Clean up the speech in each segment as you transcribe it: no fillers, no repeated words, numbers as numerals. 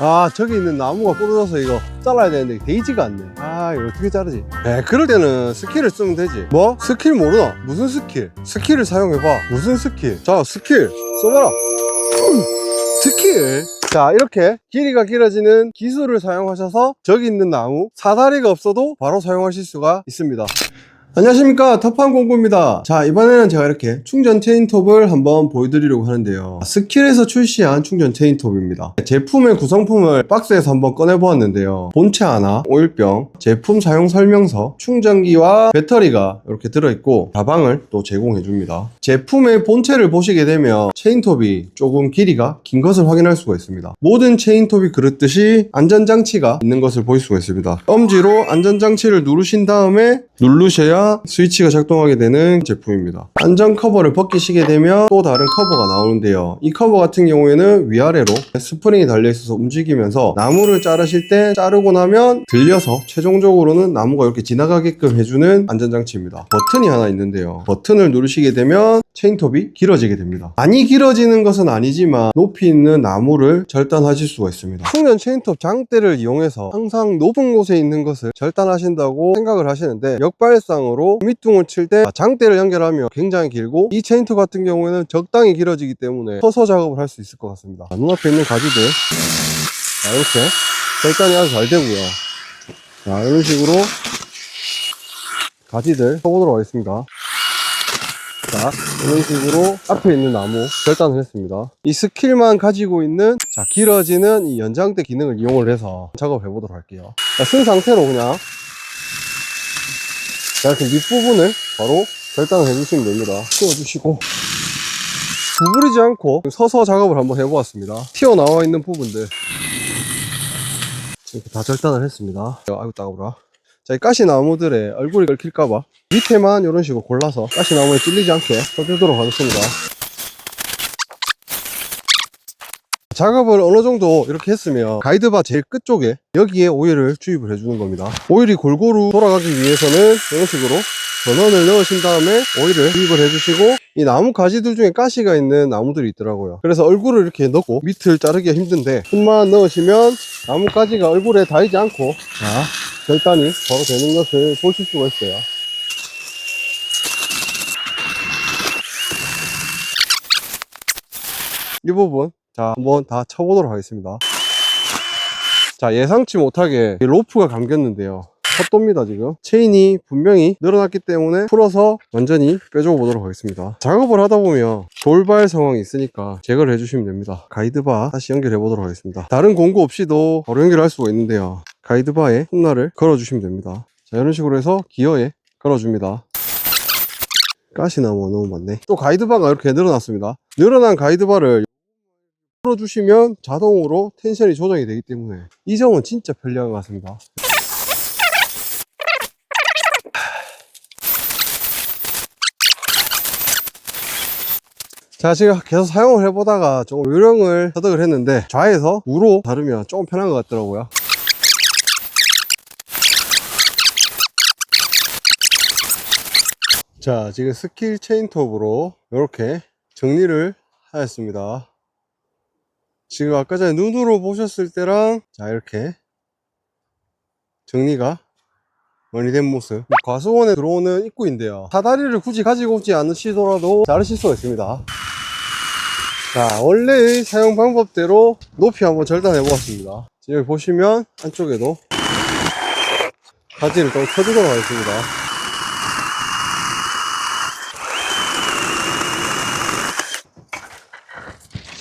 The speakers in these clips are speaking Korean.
아, 저기 있는 나무가 부러져서 이거 잘라야 되는데 데이지가 않네. 아, 이거 어떻게 자르지? 그럴 때는 스킬을 쓰면 되지. 뭐? 스킬 모르나? 무슨 스킬? 스킬을 사용해봐. 무슨 스킬? 자, 스킬 써봐라. 스킬. 자, 이렇게 길이가 길어지는 기술을 사용하셔서 저기 있는 나무 사다리가 없어도 바로 사용하실 수가 있습니다. 안녕하십니까, 터프한공구입니다. 자, 이번에는 제가 이렇게 충전 체인톱을 한번 보여드리려고 하는데요. 스킬에서 출시한 충전 체인톱입니다. 제품의 구성품을 박스에서 한번 꺼내보았는데요. 본체 하나, 오일병, 제품 사용 설명서, 충전기와 배터리가 이렇게 들어있고 가방을 또 제공해줍니다. 제품의 본체를 보시게 되면 체인톱이 조금 길이가 긴 것을 확인할 수가 있습니다. 모든 체인톱이 그렇듯이 안전장치가 있는 것을 볼 수가 있습니다. 엄지로 안전장치를 누르신 다음에 누르셔야 스위치가 작동하게 되는 제품입니다. 안전 커버를 벗기시게 되면 또 다른 커버가 나오는데요. 이 커버 같은 경우에는 위아래로 스프링이 달려있어서 움직이면서 나무를 자르실 때 자르고 나면 들려서 최종적으로는 나무가 이렇게 지나가게끔 해주는 안전장치입니다. 버튼이 하나 있는데요. 버튼을 누르시게 되면 체인톱이 길어지게 됩니다. 많이 길어지는 것은 아니지만 높이 있는 나무를 절단하실 수가 있습니다. 충전 체인톱 장대를 이용해서 항상 높은 곳에 있는 것을 절단하신다고 생각을 하시는데 역발상으로 밑둥을 칠 때 장대를 연결하면 굉장히 길고 이 체인톱 같은 경우에는 적당히 길어지기 때문에 서서 작업을 할 수 있을 것 같습니다. 눈앞에 있는 가지들 이렇게 절단이 아주 잘 되고요. 자, 이런 식으로 가지들 쳐보도록 하겠습니다. 자, 이런 식으로 앞에 있는 나무 절단을 했습니다. 이 스킬만 가지고 있는 길어지는 이 연장대 기능을 이용을 해서 작업해 보도록 할게요. 자, 쓴 상태로 그냥 이렇게 밑부분을 바로 절단을 해주시면 됩니다. 띄워주시고 구부리지 않고 서서 작업을 한번 해보았습니다. 튀어나와 있는 부분들 이렇게 다 절단을 했습니다. 아이고 따가워라. 자, 이 가시나무들의 얼굴이 긁힐까봐 밑에만 이런 식으로 골라서 가시나무에 찔리지 않게 써주도록 하겠습니다. 작업을 어느 정도 이렇게 했으면 가이드바 제일 끝쪽에 여기에 오일을 주입을 해주는 겁니다. 오일이 골고루 돌아가기 위해서는 이런 식으로 전원을 넣으신 다음에 오일을 주입을 해주시고 이 나무 가지들 중에 가시가 있는 나무들이 있더라고요. 그래서 얼굴을 이렇게 넣고 밑을 자르기가 힘든데 손만 넣으시면 나무 가지가 얼굴에 닿이지 않고 절단이 바로 되는 것을 보실 수가 있어요. 이 부분 한번 다 쳐보도록 하겠습니다. 자, 예상치 못하게 로프가 감겼는데요. 헛돕니다. 지금 체인이 분명히 늘어났기 때문에 풀어서 완전히 빼줘 보도록 하겠습니다. 작업을 하다 보면 돌발 상황이 있으니까 제거를 해주시면 됩니다. 가이드바 다시 연결해 보도록 하겠습니다. 다른 공구 없이도 바로 연결할 수가 있는데요. 가이드바에 홈날을 걸어 주시면 됩니다. 자, 이런 식으로 해서 기어에 걸어 줍니다. 가시나무 너무 많네. 또 가이드바가 이렇게 늘어났습니다. 늘어난 가이드바를 풀어주시면 자동으로 텐션이 조정이 되기 때문에 이 점은 진짜 편리한 것 같습니다. 자, 지금 계속 사용을 해보다가 조금 요령을 터득을 했는데 좌에서 우로 다루면 조금 편한 것 같더라고요. 자, 지금 스킬 체인톱으로 이렇게 정리를 하였습니다. 지금 아까 전에 눈으로 보셨을 때랑 이렇게 정리가 많이 된 모습. 과수원에 들어오는 입구인데요. 사다리를 굳이 가지고 오지 않으시더라도 자르실 수가 있습니다. 자, 원래의 사용 방법대로 높이 한번 절단해 보았습니다. 여기 보시면 안쪽에도 가지를 좀 쳐주도록 하겠습니다.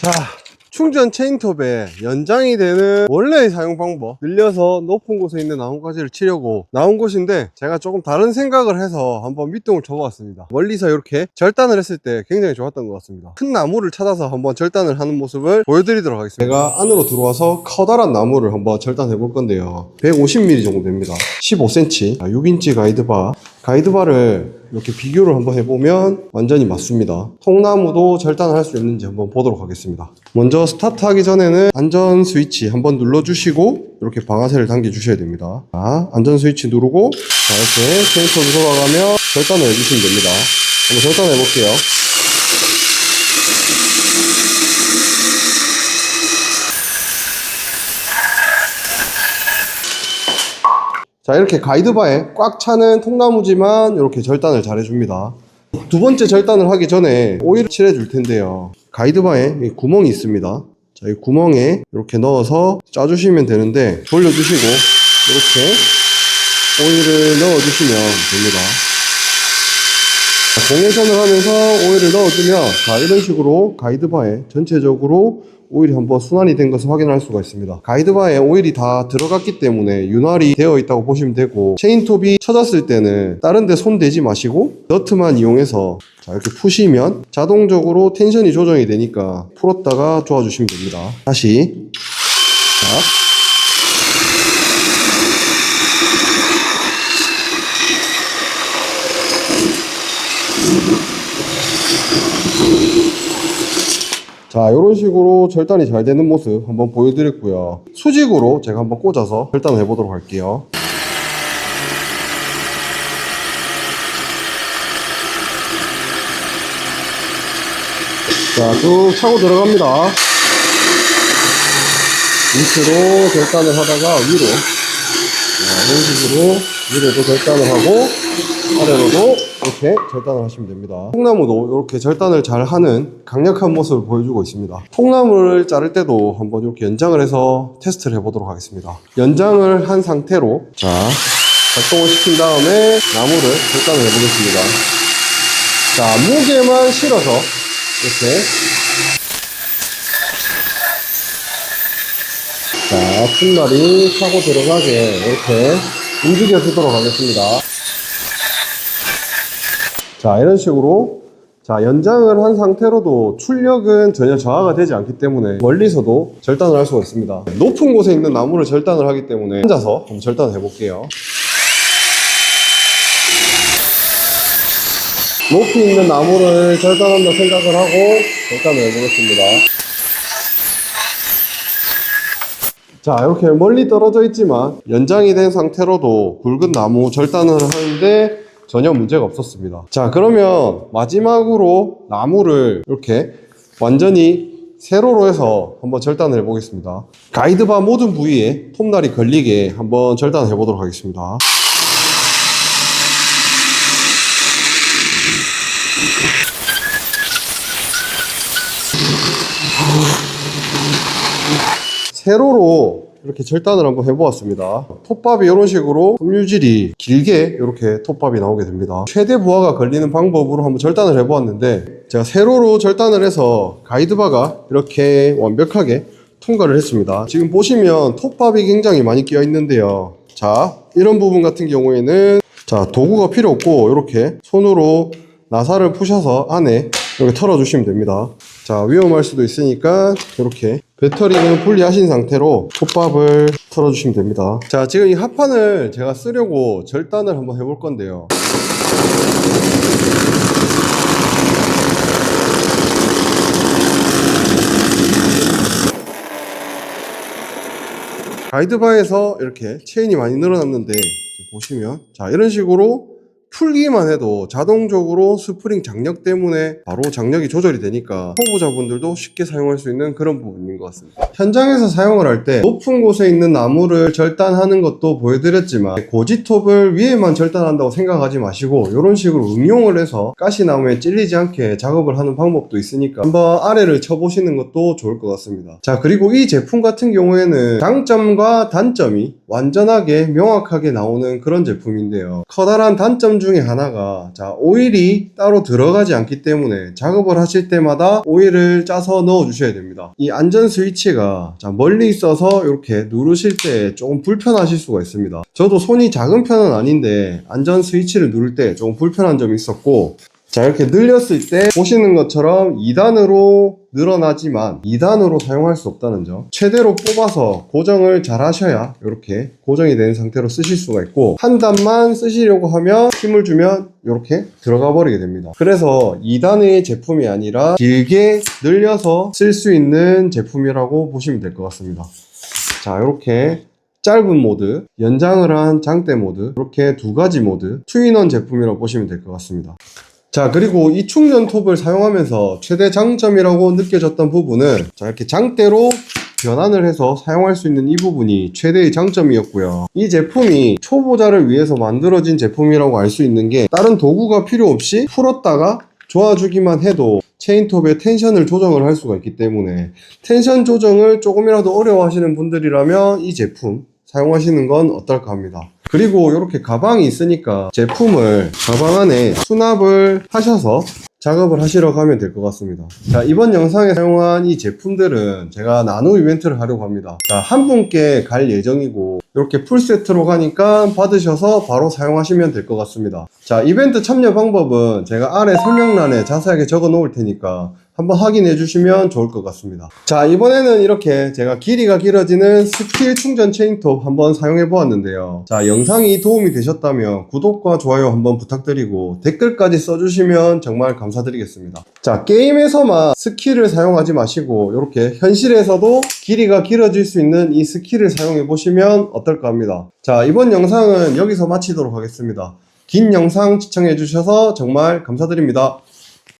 자, 충전 체인톱의 연장이 되는 원래의 사용 방법, 늘려서 높은 곳에 있는 나무가지를 치려고 나온 곳인데 제가 조금 다른 생각을 해서 한번 밑둥을 쳐보았습니다. 멀리서 이렇게 절단을 했을 때 굉장히 좋았던 것 같습니다. 큰 나무를 찾아서 한번 절단을 하는 모습을 보여드리도록 하겠습니다. 제가 안으로 들어와서 커다란 나무를 한번 절단해 볼 건데요. 150mm 정도 됩니다. 15cm 6인치 가이드바를 이렇게 비교를 한번 해보면 완전히 맞습니다. 통나무도 절단을 할 수 있는지 한번 보도록 하겠습니다. 먼저 스타트 하기 전에는 안전 스위치 한번 눌러주시고 이렇게 방아쇠를 당겨 주셔야 됩니다. 자, 안전 스위치 누르고 이렇게 체인톱이 돌아가면 절단을 해주시면 됩니다. 한번 절단해 볼게요. 자, 이렇게 가이드바에 꽉 차는 통나무지만 이렇게 절단을 잘 해줍니다. 두 번째 절단을 하기 전에 오일을 칠해 줄 텐데요. 가이드바에 구멍이 있습니다. 자, 이 구멍에 이렇게 넣어서 짜주시면 되는데, 돌려주시고 이렇게 오일을 넣어주시면 됩니다. 자, 공회전을 하면서 오일을 넣어주면, 자, 이런 식으로 가이드바에 전체적으로 오일이 한번 순환이 된 것을 확인할 수가 있습니다. 가이드바에 오일이 다 들어갔기 때문에 윤활이 되어 있다고 보시면 되고, 체인톱이 쳐졌을 때는 다른 데 손 대지 마시고 너트만 이용해서 자, 이렇게 푸시면 자동적으로 텐션이 조정이 되니까 풀었다가 조아주시면 됩니다. 다시 자, 자, 이런 식으로 절단이 잘 되는 모습 한번 보여드렸고요. 수직으로 제가 한번 꽂아서 절단을 해보도록 할게요. 자, 쭉 차고 들어갑니다. 밑으로 절단을 하다가 위로, 자, 이런 식으로 위로도 절단을 하고 아래로도 이렇게 절단을 하시면 됩니다. 통나무도 이렇게 절단을 잘 하는 강력한 모습을 보여주고 있습니다. 통나무를 자를 때도 한번 이렇게 연장을 해서 테스트를 해보도록 하겠습니다. 연장을 한 상태로 자, 작동을 시킨 다음에 나무를 절단을 해보겠습니다. 자, 무게만 실어서 이렇게, 자, 풋날이 차고 들어가게 이렇게 움직여 주도록 하겠습니다. 자, 이런 식으로, 자, 연장을 한 상태로도 출력은 전혀 저하가 되지 않기 때문에 멀리서도 절단을 할 수가 있습니다. 높은 곳에 있는 나무를 절단을 하기 때문에 앉아서 한번 절단을 해볼게요. 높이 있는 나무를 절단한다 생각을 하고 절단을 해보겠습니다. 자, 이렇게 멀리 떨어져 있지만 연장이 된 상태로도 굵은 나무 절단을 하는데 전혀 문제가 없었습니다. 자, 그러면 마지막으로 나무를 이렇게 완전히 세로로 해서 한번 절단을 해보겠습니다. 가이드바 모든 부위에 톱날이 걸리게 한번 절단을 해보도록 하겠습니다. 세로로 이렇게 절단을 한번 해보았습니다. 톱밥이 이런 식으로 섬유질이 길게 이렇게 톱밥이 나오게 됩니다. 최대 부하가 걸리는 방법으로 한번 절단을 해보았는데, 제가 세로로 절단을 해서 가이드바가 이렇게 완벽하게 통과를 했습니다. 지금 보시면 톱밥이 굉장히 많이 끼어 있는데요. 자, 이런 부분 같은 경우에는 자, 도구가 필요 없고 이렇게 손으로 나사를 푸셔서 안에 이렇게 털어주시면 됩니다. 자, 위험할 수도 있으니까 이렇게 배터리는 분리하신 상태로 톱밥을 털어주시면 됩니다. 자, 지금 이 합판을 제가 쓰려고 절단을 한번 해볼 건데요. 가이드바에서 이렇게 체인이 많이 늘어났는데 보시면 자, 이런 식으로 풀기만 해도 자동적으로 스프링 장력 때문에 바로 장력이 조절이 되니까 초보자분들도 쉽게 사용할 수 있는 그런 부분인 것 같습니다. 현장에서 사용을 할 때 높은 곳에 있는 나무를 절단하는 것도 보여드렸지만 고지톱을 위에만 절단한다고 생각하지 마시고 이런 식으로 응용을 해서 가시나무에 찔리지 않게 작업을 하는 방법도 있으니까 한번 아래를 쳐보시는 것도 좋을 것 같습니다. 자, 그리고 이 제품 같은 경우에는 장점과 단점이 완전하게 명확하게 나오는 그런 제품인데요. 커다란 단점 중에 하나가 자, 오일이 따로 들어가지 않기 때문에 작업을 하실 때마다 오일을 짜서 넣어 주셔야 됩니다. 이 안전 스위치가 자, 멀리 있어서 이렇게 누르실 때 조금 불편하실 수가 있습니다. 저도 손이 작은 편은 아닌데 안전 스위치를 누를 때 조금 불편한 점이 있었고, 자, 이렇게 늘렸을 때 보시는 것처럼 2단으로 늘어나지만 2단으로 사용할 수 없다는 점, 최대로 뽑아서 고정을 잘 하셔야 이렇게 고정이 된 상태로 쓰실 수가 있고, 한 단만 쓰시려고 하면 힘을 주면 이렇게 들어가 버리게 됩니다. 그래서 2단의 제품이 아니라 길게 늘려서 쓸 수 있는 제품이라고 보시면 될 것 같습니다. 자, 이렇게 짧은 모드, 연장을 한 장대 모드, 이렇게 두 가지 모드, 투인원 제품이라고 보시면 될 것 같습니다. 자, 그리고 이 충전 톱을 사용하면서 최대 장점이라고 느껴졌던 부분은 자, 이렇게 장대로 변환을 해서 사용할 수 있는 이 부분이 최대의 장점이었고요. 이 제품이 초보자를 위해서 만들어진 제품이라고 알 수 있는 게 다른 도구가 필요 없이 풀었다가 조아주기만 해도 체인톱의 텐션을 조정을 할 수가 있기 때문에 텐션 조정을 조금이라도 어려워하시는 분들이라면 이 제품 사용하시는 건 어떨까 합니다. 그리고 이렇게 가방이 있으니까 제품을 가방 안에 수납을 하셔서 작업을 하시러 가면 될 것 같습니다. 자, 이번 영상에 사용한 이 제품들은 제가 나눔 이벤트를 하려고 합니다. 자, 한 분께 갈 예정이고 이렇게 풀세트로 가니까 받으셔서 바로 사용하시면 될 것 같습니다. 자, 이벤트 참여 방법은 제가 아래 설명란에 자세하게 적어 놓을 테니까 한번 확인해 주시면 좋을 것 같습니다. 자, 이번에는 이렇게 제가 길이가 길어지는 스킬 충전 체인톱 한번 사용해 보았는데요. 자, 영상이 도움이 되셨다면 구독과 좋아요 한번 부탁드리고 댓글까지 써주시면 정말 감사드리겠습니다. 자, 게임에서만 스킬을 사용하지 마시고 이렇게 현실에서도 길이가 길어질 수 있는 이 스킬을 사용해 보시면 어떨까 합니다. 자, 이번 영상은 여기서 마치도록 하겠습니다. 긴 영상 시청해 주셔서 정말 감사드립니다.